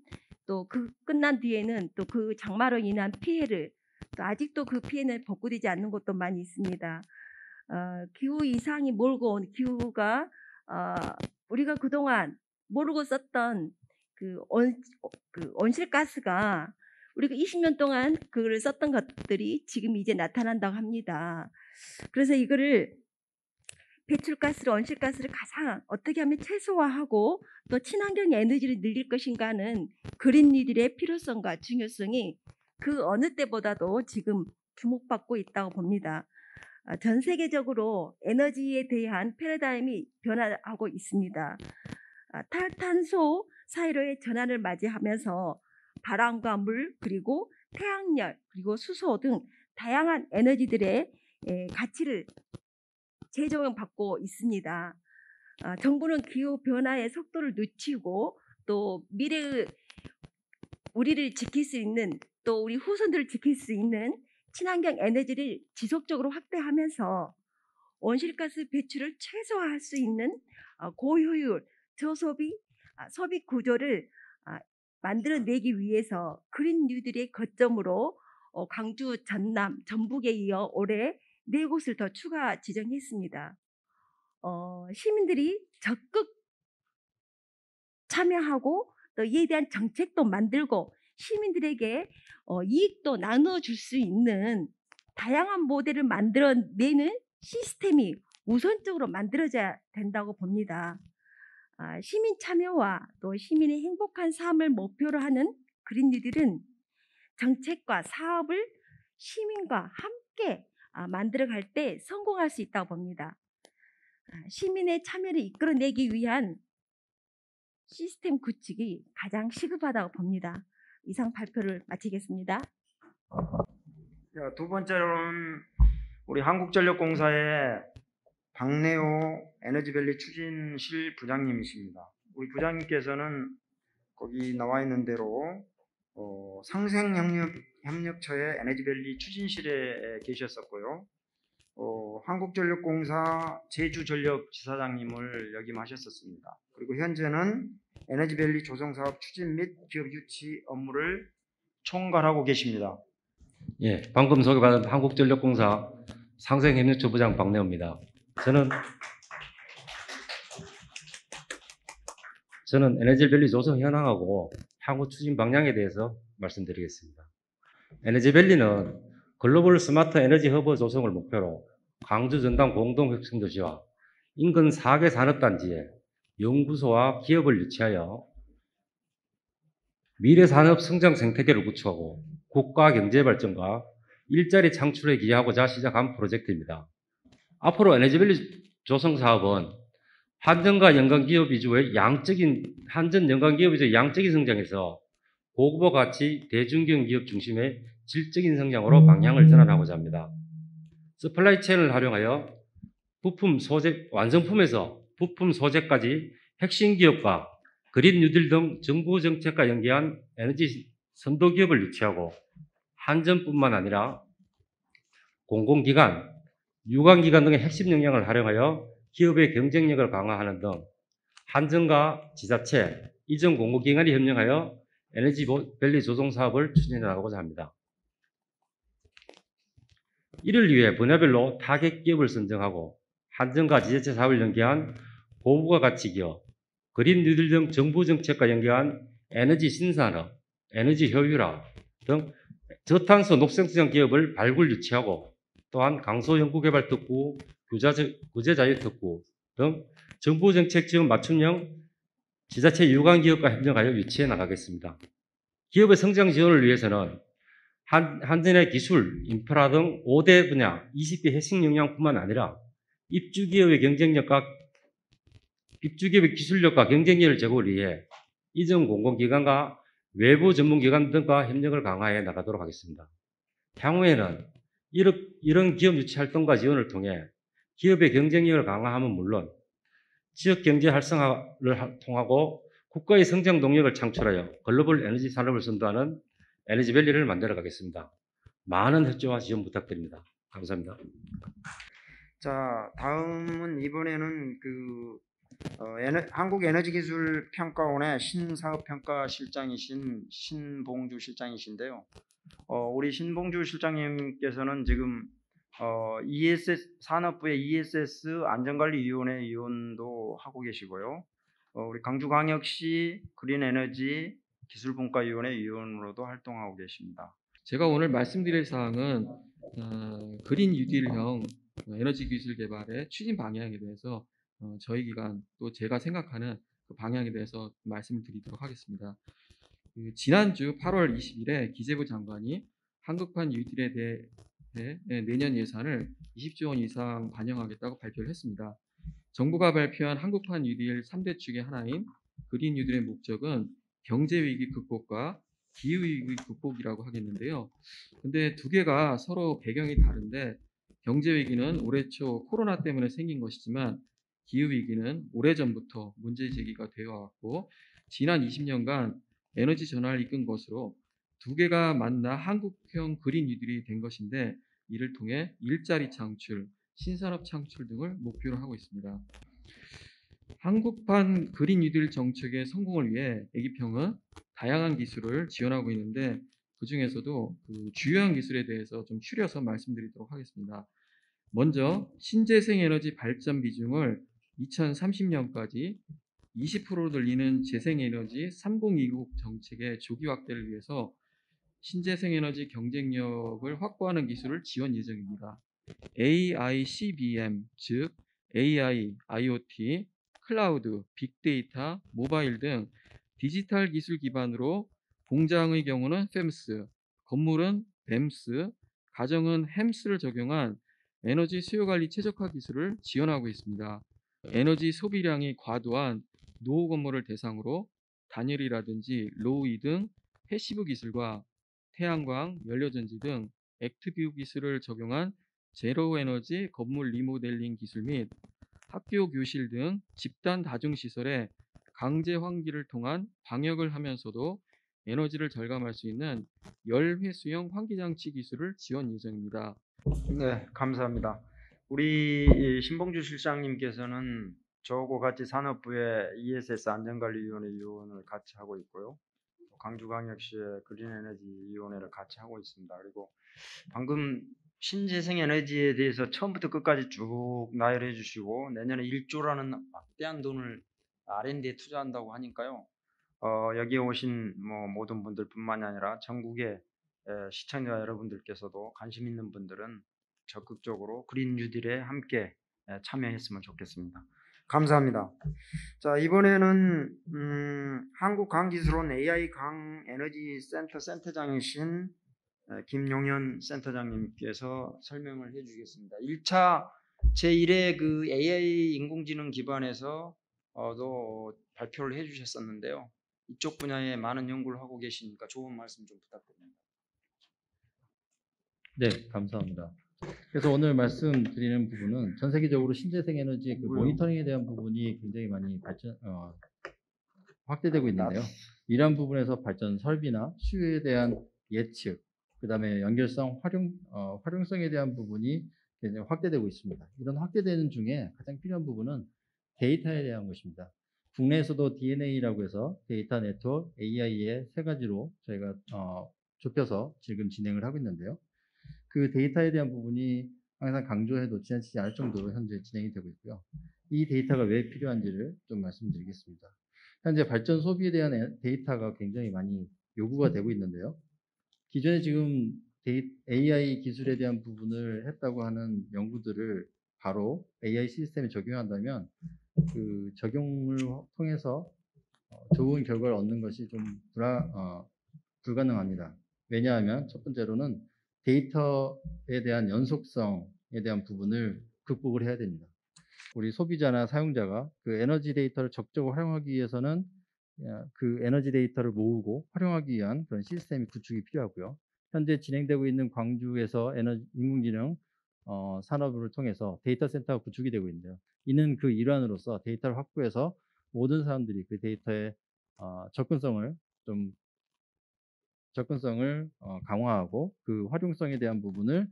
또 끝난 뒤에는 또 그 장마로 인한 피해를 또 아직도 그 피해는 복구되지 않는 곳도 많이 있습니다. 기후 이상이 몰고 온 기후가 우리가 그동안 모르고 썼던 온실가스가 우리가 20년 동안 그걸 썼던 것들이 지금 이제 나타난다고 합니다. 그래서 이거를 배출가스를 온실가스를 가장 어떻게 하면 최소화하고 또 친환경 에너지를 늘릴 것인가 하는 그린 뉴딜의 필요성과 중요성이 그 어느 때보다도 지금 주목받고 있다고 봅니다. 전 세계적으로 에너지에 대한 패러다임이 변화하고 있습니다. 탈탄소 사회로의 전환을 맞이하면서 바람과 물 그리고 태양열 그리고 수소 등 다양한 에너지들의 가치를 재조명받고 있습니다. 정부는 기후 변화의 속도를 늦추고 또 미래의 우리를 지킬 수 있는 또 우리 후손들을 지킬 수 있는 친환경 에너지를 지속적으로 확대하면서 온실가스 배출을 최소화할 수 있는 고효율 저소비 소비 구조를 만들어내기 위해서 그린 뉴딜의 거점으로 광주, 전남, 전북에 이어 올해 4곳을 더 추가 지정했습니다. 시민들이 적극 참여하고 또 이에 대한 정책도 만들고 시민들에게 이익도 나눠줄 수 있는 다양한 모델을 만들어내는 시스템이 우선적으로 만들어져야 된다고 봅니다. 시민 참여와 또 시민의 행복한 삶을 목표로 하는 그린 뉴딜은 정책과 사업을 시민과 함께 만들어갈 때 성공할 수 있다고 봅니다. 시민의 참여를 이끌어내기 위한 시스템 구축이 가장 시급하다고 봅니다. 이상 발표를 마치겠습니다. 두 번째로는 우리 한국전력공사의 박내호 에너지밸리 추진실 부장님이십니다. 우리 부장님께서는 거기 나와 있는 대로 상생협력처의 에너지밸리 추진실에 계셨었고요. 한국전력공사 제주전력지사장님을 역임하셨었습니다. 그리고 현재는 에너지밸리 조성사업 추진 및 기업 유치 업무를 총괄하고 계십니다. 예, 방금 소개받은 한국전력공사 상생협력처 부장 박내호입니다. 저는 에너지밸리 조성 현황하고 향후 추진 방향에 대해서 말씀드리겠습니다. 에너지밸리는 글로벌 스마트 에너지 허브 조성을 목표로 광주 전남 공동혁신도시와 인근 4개 산업단지에 연구소와 기업을 유치하여 미래 산업 성장 생태계를 구축하고 국가 경제 발전과 일자리 창출에 기여하고자 시작한 프로젝트입니다. 앞으로 에너지밸리 조성 사업은 한전 연관기업 위주의 양적인 성장에서 고급화 가치 대중견 기업 중심의 질적인 성장으로 방향을 전환하고자 합니다. 서플라이 체인을 활용하여 완성품에서 부품 소재까지 핵심 기업과 그린 뉴딜 등 정부 정책과 연계한 에너지 선도 기업을 유치하고 한전뿐만 아니라 공공기관, 유관기관 등의 핵심 역량을 활용하여 기업의 경쟁력을 강화하는 등 한전과 지자체, 이전 공공기관이 협력하여 에너지밸리 조성 사업을 추진해 나가고자 합니다. 이를 위해 분야별로 타겟 기업을 선정하고 한전과 지자체 사업을 연계한 고부가 가치 기업, 그린 뉴딜 등 정부 정책과 연계한 에너지 신산업, 에너지 효율화 등 저탄소 녹색성장 기업을 발굴 유치하고 또한 강소연구개발특구, 구제자유특구 등 정부 정책 지원 맞춤형 지자체 유관기업과 협력하여 유치해 나가겠습니다. 기업의 성장 지원을 위해서는 한전의 기술, 인프라 등 5대 분야 20개 핵심 역량뿐만 아니라 입주기업의 기술력과 경쟁력을 제고를 위해 이전 공공기관과 외부 전문기관 등과 협력을 강화해 나가도록 하겠습니다. 향후에는 이런 기업 유치 활동과 지원을 통해 기업의 경쟁력을 강화하면 물론 지역 경제 활성화를 통하고 국가의 성장 동력을 창출하여 글로벌 에너지 산업을 선도하는 에너지밸리를 만들어 가겠습니다. 많은 협조와 지원 부탁드립니다. 감사합니다. 자, 다음은 이번에는 한국에너지기술평가원의 신사업평가실장이신 신봉주 실장이신데요. 우리 신봉주 실장님께서는 지금 산업부의 ESS 안전관리위원회 위원도 하고 계시고요. 우리 광주광역시 그린에너지 기술분과위원회 위원으로도 활동하고 계십니다. 제가 오늘 말씀드릴 사항은 그린 뉴딜형 에너지 기술 개발의 추진 방향에 대해서 저희 기관 또 제가 생각하는 그 방향에 대해서 말씀을 드리도록 하겠습니다. 지난주 8월 20일에 기재부 장관이 한국판 뉴딜에 대해 내년 예산을 20조 원 이상 반영하겠다고 발표를 했습니다. 정부가 발표한 한국판 뉴딜 3대 축의 하나인 그린 뉴딜의 목적은 경제 위기 극복과 기후위기 극복이라고 하겠는데요. 근데 두 개가 서로 배경이 다른데 경제위기는 올해 초 코로나 때문에 생긴 것이지만 기후위기는 오래전부터 문제 제기가 되어 왔고 지난 20년간 에너지 전환을 이끈 것으로 두 개가 만나 한국형 그린 뉴딜이 된 것인데 이를 통해 일자리 창출, 신산업 창출 등을 목표로 하고 있습니다. 한국판 그린 뉴딜 정책의 성공을 위해 애기평은 다양한 기술을 지원하고 있는데 그 중에서도 그 주요한 기술에 대해서 좀 추려서 말씀드리도록 하겠습니다. 먼저 신재생 에너지 발전 비중을 2030년까지 20%로 늘리는 재생에너지 3020 정책의 조기 확대를 위해서 신재생에너지 경쟁력을 확보하는 기술을 지원 예정입니다. AICBM, 즉 AI, IoT, 클라우드, 빅데이터, 모바일 등 디지털 기술 기반으로 공장의 경우는 FEMS, 건물은 BEMS, 가정은 HEMS를 적용한 에너지 수요관리 최적화 기술을 지원하고 있습니다. 에너지 소비량이 과도한 노후 건물을 대상으로 단열이라든지 로우이 등 패시브 기술과 태양광, 연료전지 등 액티브 기술을 적용한 제로 에너지 건물 리모델링 기술 및 학교, 교실 등 집단 다중시설에 강제 환기를 통한 방역을 하면서도 에너지를 절감할 수 있는 열회수형 환기장치 기술을 지원 예정입니다. 네, 감사합니다. 우리 신봉주 실장님께서는 저하고 같이 산업부의 ESS 안전관리위원회 위원을 같이 하고 있고요. 광주광역시의 그린에너지위원회를 같이 하고 있습니다. 그리고 방금 신재생에너지에 대해서 처음부터 끝까지 쭉 나열해 주시고 내년에 1조라는 막대한 돈을 R&D에 투자한다고 하니까요. 여기에 오신 모든 분들뿐만이 아니라 전국의 시청자 여러분들께서도 관심 있는 분들은 적극적으로 그린 뉴딜에 함께 참여했으면 좋겠습니다. 감사합니다. 자, 이번에는 한국광기술원 AI 강에너지 센터 센터장이신 김용현 센터장님께서 설명을 해주시겠습니다. 1차 제1회 그 AI 인공지능 기반에서 도 발표를 해주셨었는데요. 이쪽 분야에 많은 연구를 하고 계시니까 좋은 말씀 좀 부탁드립니다. 네, 감사합니다. 그래서 오늘 말씀드리는 부분은 전 세계적으로 신재생 에너지 그 모니터링에 대한 부분이 굉장히 많이 확대되고 있는데요. 이러한 부분에서 발전 설비나 수요에 대한 예측, 그 다음에 연결성, 활용성에 대한 부분이 굉장히 확대되고 있습니다. 이런 확대되는 중에 가장 필요한 부분은 데이터에 대한 것입니다. 국내에서도 DNA라고 해서 데이터 네트워크, AI의 세 가지로 저희가 좁혀서 지금 진행을 하고 있는데요. 그 데이터에 대한 부분이 항상 강조해도 지나치지 않을 정도로 현재 진행이 되고 있고요. 이 데이터가 왜 필요한지를 좀 말씀드리겠습니다. 현재 발전 소비에 대한 데이터가 굉장히 많이 요구가 되고 있는데요. 기존에 지금 AI 기술에 대한 부분을 했다고 하는 연구들을 바로 AI 시스템에 적용한다면 그 적용을 통해서 좋은 결과를 얻는 것이 좀 불가능합니다. 왜냐하면 첫 번째로는 데이터에 대한 연속성에 대한 부분을 극복을 해야 됩니다. 우리 소비자나 사용자가 그 에너지 데이터를 적극적으로 활용하기 위해서는 그 에너지 데이터를 모으고 활용하기 위한 그런 시스템이 구축이 필요하고요. 현재 진행되고 있는 광주에서 에너지 인공지능 산업을 통해서 데이터 센터가 구축이 되고 있는데요. 이는 그 일환으로서 데이터를 확보해서 모든 사람들이 그 데이터의 접근성을 강화하고 그 활용성에 대한 부분을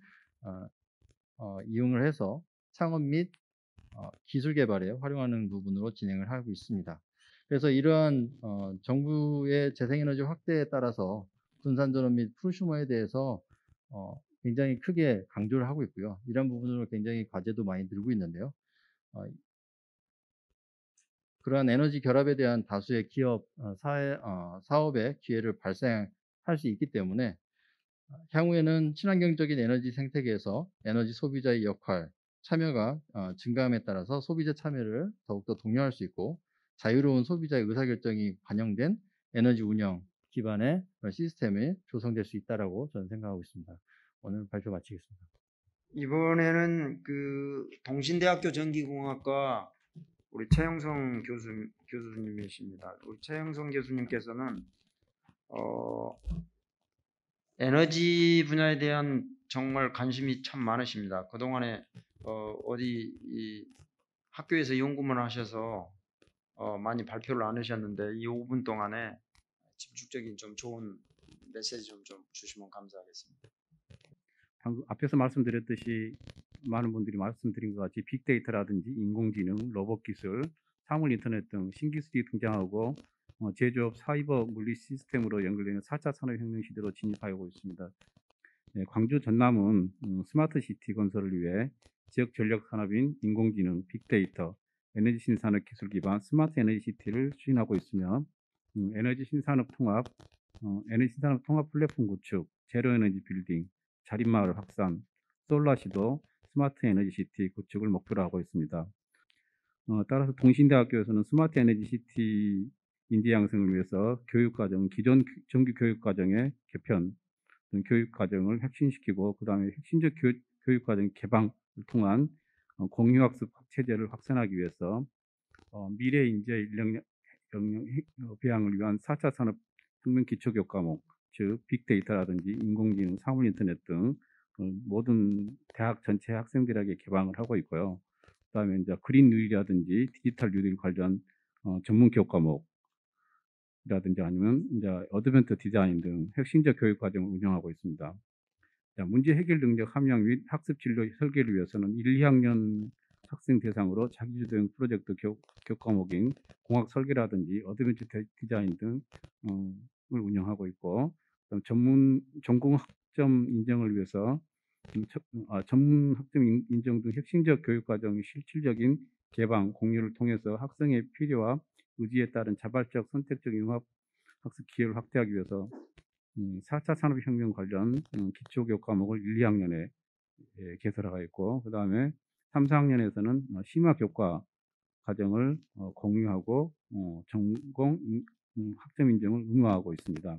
이용을 해서 창업 및 기술 개발에 활용하는 부분으로 진행을 하고 있습니다. 그래서 이러한 정부의 재생에너지 확대에 따라서 분산전원 및 프로슈머에 대해서 굉장히 크게 강조를 하고 있고요. 이런 부분으로 굉장히 과제도 많이 들고 있는데요. 그러한 에너지 결합에 대한 다수의 기업, 사업의 기회를 발생할 수 있기 때문에 향후에는 친환경적인 에너지 생태계에서 에너지 소비자의 역할, 참여가 증가함에 따라서 소비자 참여를 더욱더 독려할 수 있고 자유로운 소비자의 의사결정이 반영된 에너지 운영 기반의 시스템이 조성될 수 있다고 저는 생각하고 있습니다. 오늘 발표 마치겠습니다. 이번에는 그 동신대학교 전기공학과 우리 최영성 교수님이십니다. 우리 최영성 교수님께서는 에너지 분야에 대한 정말 관심이 참 많으십니다. 그동안에 이 학교에서 연구만 하셔서 많이 발표를 안 하셨는데 이 5분 동안에 집중적인 좀 좋은 메시지 좀 주시면 감사하겠습니다. 방금 앞에서 말씀드렸듯이 많은 분들이 말씀드린 것 같이 빅데이터라든지 인공지능, 로봇 기술, 사물 인터넷 등 신기술이 등장하고 제조업, 사이버 물리 시스템으로 연결되는 4차 산업혁명 시대로 진입하고 있습니다. 네, 광주 전남은 스마트 시티 건설을 위해 지역 전력 산업인 인공지능, 빅데이터, 에너지 신산업 기술 기반 스마트 에너지 시티를 추진하고 있으며 에너지 신산업 통합 플랫폼 구축, 제로 에너지 빌딩, 자립마을 확산, 솔라 시도, 스마트 에너지 시티 구축을 목표로 하고 있습니다. 따라서 동신대학교에서는 스마트 에너지 시티 인재 양성을 위해서 교육과정, 기존 정규 교육과정의 개편 등 교육과정을 혁신시키고 그 다음에 혁신적 교육과정 개방을 통한 공유학습 체제를 확산하기 위해서 미래 인재 인력 배양을 위한 4차 산업혁명 기초교과목, 즉 빅데이터라든지 인공지능, 사물인터넷 등 모든 대학 전체 학생들에게 개방을 하고 있고요. 그다음에 이제 그린 뉴딜이라든지 디지털 뉴딜 관련 전문 교과목이라든지 아니면 이제 어드밴트 디자인 등 혁신적 교육 과정을 운영하고 있습니다. 자, 문제 해결 능력 함양 및 학습 진로 설계를 위해서는 1, 2학년 학생 대상으로 자기주도형 프로젝트 교과목인 공학 설계라든지 어드밴트 디자인 등을 운영하고 있고, 전공 학점 인정을 위해서 전문 학점 인정 등 혁신적 교육 과정의 실질적인 개방, 공유를 통해서 학생의 필요와 의지에 따른 자발적 선택적 융합 학습 기회를 확대하기 위해서 4차 산업혁명 관련 기초교육 과목을 1, 2학년에 개설하고 있고, 그 다음에 3, 4학년에서는 심화 교과 과정을 공유하고 전공 학점 인정을 의무화하고 있습니다.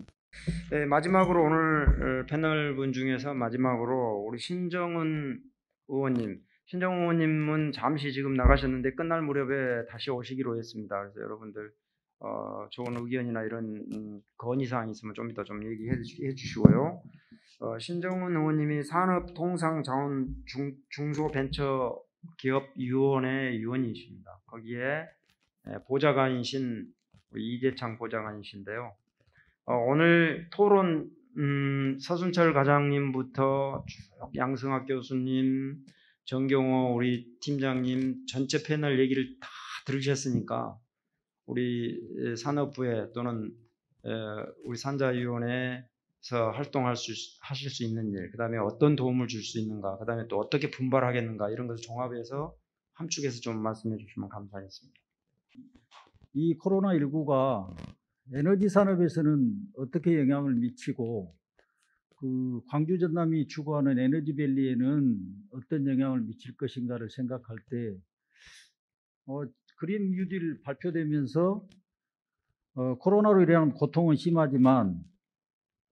네, 마지막으로 오늘 패널분 중에서 마지막으로 우리 신정은 의원님은 잠시 지금 나가셨는데 끝날 무렵에 다시 오시기로 했습니다. 그래서 여러분들 좋은 의견이나 이런 건의사항이 있으면 좀 이따 좀 얘기해 주시고요. 신정은 의원님이 산업통상자원 중소벤처기업위원회 위원이십니다. 거기에 보좌관이신 이재창 보좌관이신데요. 오늘 토론 서순철 과장님부터 쭉 양승학 교수님, 정경호 우리 팀장님 전체 패널 얘기를 다 들으셨으니까 우리 산업부에 또는 우리 산자위원회에서 하실 수 있는 일, 그 다음에 어떤 도움을 줄 수 있는가, 그 다음에 또 어떻게 분발하겠는가 이런 것을 종합해서 함축해서 좀 말씀해 주시면 감사하겠습니다. 이 코로나19가 에너지 산업에서는 어떻게 영향을 미치고 그 광주 전남이 추구하는 에너지밸리에는 어떤 영향을 미칠 것인가를 생각할 때 그린 뉴딜 발표되면서 코로나로 인한 고통은 심하지만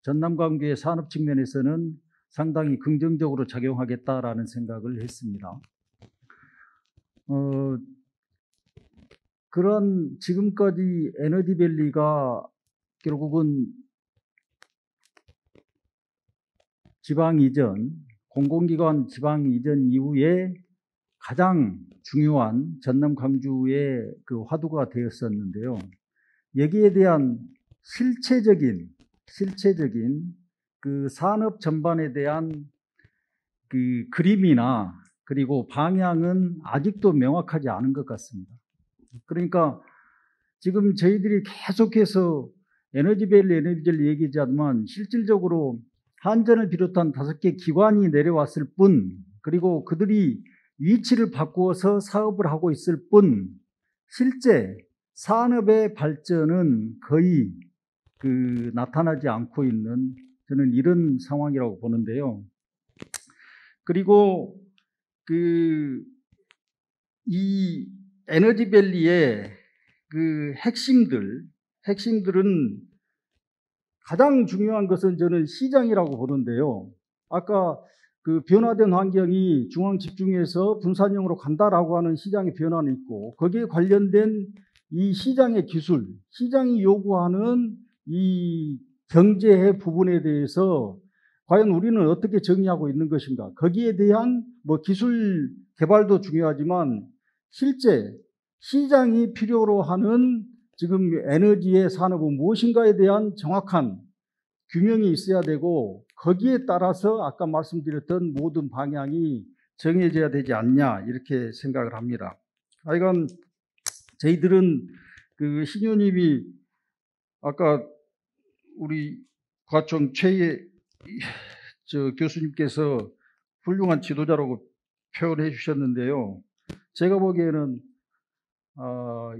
전남 광주의 산업 측면에서는 상당히 긍정적으로 작용하겠다라는 생각을 했습니다. 그런 지금까지 에너지밸리가 결국은 지방 이전, 공공기관 지방 이전 이후에 가장 중요한 전남 광주의 그 화두가 되었었는데요. 여기에 대한 실체적인 그 산업 전반에 대한 그 그림이나 그리고 방향은 아직도 명확하지 않은 것 같습니다. 그러니까 지금 저희들이 계속해서 에너지밸리 얘기하지만 실질적으로 한전을 비롯한 5개 기관이 내려왔을 뿐, 그리고 그들이 위치를 바꾸어서 사업을 하고 있을 뿐, 실제 산업의 발전은 거의 나타나지 않고 있는 저는 이런 상황이라고 보는데요. 그리고 이 에너지밸리의 그 핵심들은 가장 중요한 것은 저는 시장이라고 보는데요. 아까 그 변화된 환경이 중앙집중해서 분산형으로 간다라고 하는 시장의 변화는 있고, 거기에 관련된 이 시장의 기술, 시장이 요구하는 이 경제해 부분에 대해서 과연 우리는 어떻게 정의하고 있는 것인가? 거기에 대한 뭐 기술 개발도 중요하지만 실제 시장이 필요로 하는 지금 에너지의 산업은 무엇인가에 대한 정확한 규명이 있어야 되고 거기에 따라서 아까 말씀드렸던 모든 방향이 정해져야 되지 않냐 이렇게 생각을 합니다. 하여간 저희들은 그 신효님이 아까 우리 과청 최예 교수님께서 훌륭한 지도자라고 표현해 주셨는데요. 제가 보기에는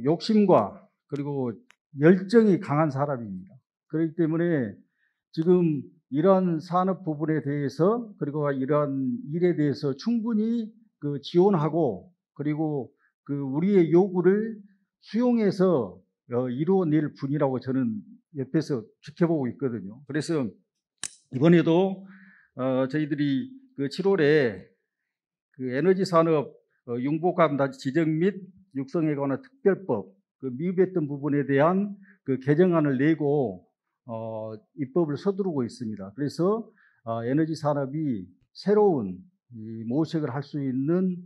욕심과 그리고 열정이 강한 사람입니다. 그렇기 때문에 지금 이러한 산업 부분에 대해서 그리고 이러한 일에 대해서 충분히 그 지원하고 그리고 그 우리의 요구를 수용해서 이루어낼 분이라고 저는 옆에서 지켜보고 있거든요. 그래서 이번에도 저희들이 그 7월에 그 에너지 산업 융복감 지정 및 육성에 관한 특별법 그 미흡했던 부분에 대한 그 개정안을 내고 입법을 서두르고 있습니다. 그래서 에너지 산업이 새로운 모색을 할 수 있는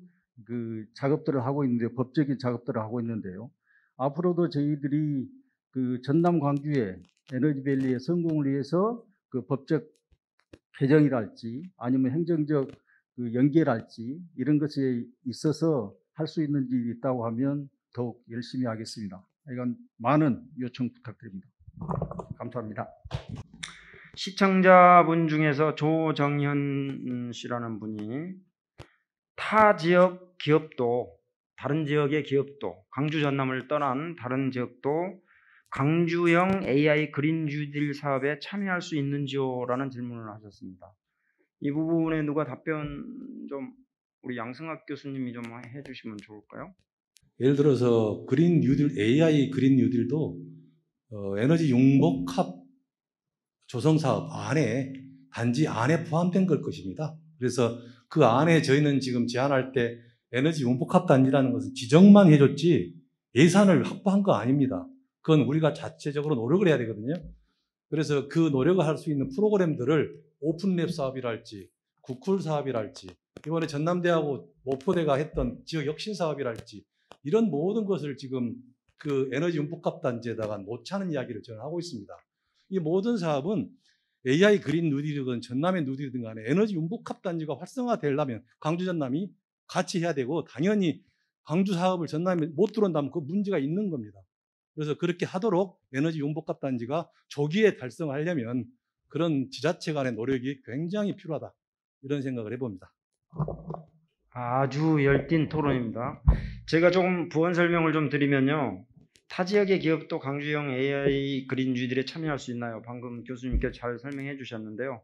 그 작업들을 하고 있는데 법적인 작업들을 하고 있는데요. 앞으로도 저희들이 그 전남 광주의 에너지밸리의 성공을 위해서 그 법적 개정이랄지 아니면 행정적 그 연계랄지 이런 것에 있어서 할 수 있는 일이 있다고 하면 더욱 열심히 하겠습니다. 이건 많은 요청 부탁드립니다. 감사합니다. 시청자분 중에서 조정현 씨라는 분이 타 지역 기업도 다른 지역의 기업도 광주 전남을 떠난 다른 지역도 광주형 AI 그린 뉴딜 사업에 참여할 수 있는지요? 라는 질문을 하셨습니다. 이 부분에 누가 답변 좀 우리 양승학 교수님이 좀 해주시면 좋을까요? 예를 들어서 그린 뉴딜, AI 그린 뉴딜도 에너지 융복합 조성 사업 안에 단지 안에 포함된 걸 것입니다. 그래서 그 안에 저희는 지금 제안할 때 에너지 융복합 단지라는 것은 지정만 해줬지 예산을 확보한 거 아닙니다. 그건 우리가 자체적으로 노력을 해야 되거든요. 그래서 그 노력을 할 수 있는 프로그램들을 오픈랩 사업이랄지 구쿨 사업이랄지 이번에 전남대하고 모포대가 했던 지역 혁신 사업이랄지 이런 모든 것을 지금 그 에너지 융복합 단지에다가 놓자는 이야기를 저는 하고 있습니다. 이 모든 사업은 AI 그린 누딜이든 전남의 누딜이든 간에 에너지 융복합 단지가 활성화되려면 광주 전남이 같이 해야 되고 당연히 광주 사업을 전남에 못 들어온다면 그 문제가 있는 겁니다. 그래서 그렇게 하도록 에너지 융복합 단지가 조기에 달성하려면 그런 지자체 간의 노력이 굉장히 필요하다. 이런 생각을 해봅니다. 아주 열띤 토론입니다. 제가 조금 부연 설명을 좀 드리면요. 타 지역의 기업도 광주형 AI 그린 뉴딜에 참여할 수 있나요? 방금 교수님께서 잘 설명해 주셨는데요.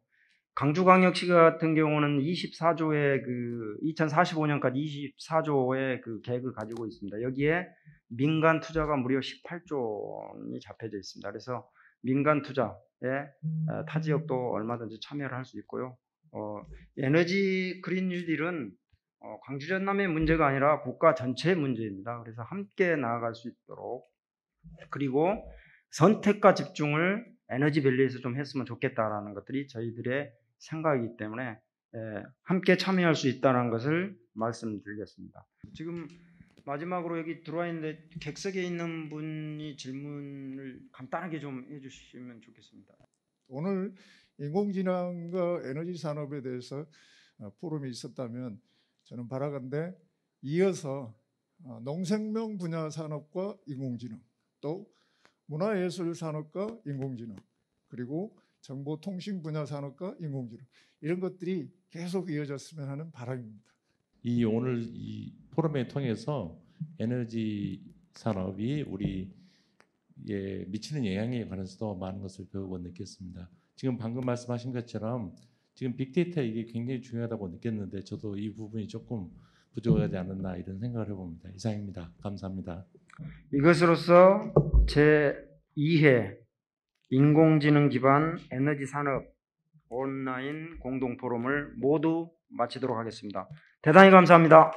광주광역시 같은 경우는 24조의 그 2045년까지 24조의 그 계획을 가지고 있습니다. 여기에 민간 투자가 무려 18조원이 잡혀져 있습니다. 그래서 민간 투자에 타 지역도 얼마든지 참여를 할 수 있고요. 에너지 그린 뉴딜은 광주 전남의 문제가 아니라 국가 전체의 문제입니다. 그래서 함께 나아갈 수 있도록 그리고 선택과 집중을 에너지밸리에서 좀 했으면 좋겠다라는 것들이 저희들의 생각이기 때문에 함께 참여할 수 있다는 것을 말씀드리겠습니다. 지금 마지막으로 여기 들어와 있는데 객석에 있는 분이 질문을 간단하게 좀 해주시면 좋겠습니다. 오늘 인공지능과 에너지 산업에 대해서 포럼이 있었다면 저는 바라건대 이어서 농생명 분야 산업과 인공지능 또 문화예술 산업과 인공지능 그리고 정보통신 분야 산업과 인공지능 이런 것들이 계속 이어졌으면 하는 바람입니다. 오늘 이 포럼을 통해서 에너지 산업이 우리에 미치는 영향에 관해서도 많은 것을 배우고 느꼈습니다. 지금 방금 말씀하신 것처럼 지금 빅데이터 이게 굉장히 중요하다고 느꼈는데 저도 이 부분이 조금 부족하지 않았나 이런 생각을 해봅니다. 이상입니다. 감사합니다. 이것으로서 제2회 인공지능 기반 에너지 산업 온라인 공동 포럼을 모두 마치도록 하겠습니다. 대단히 감사합니다.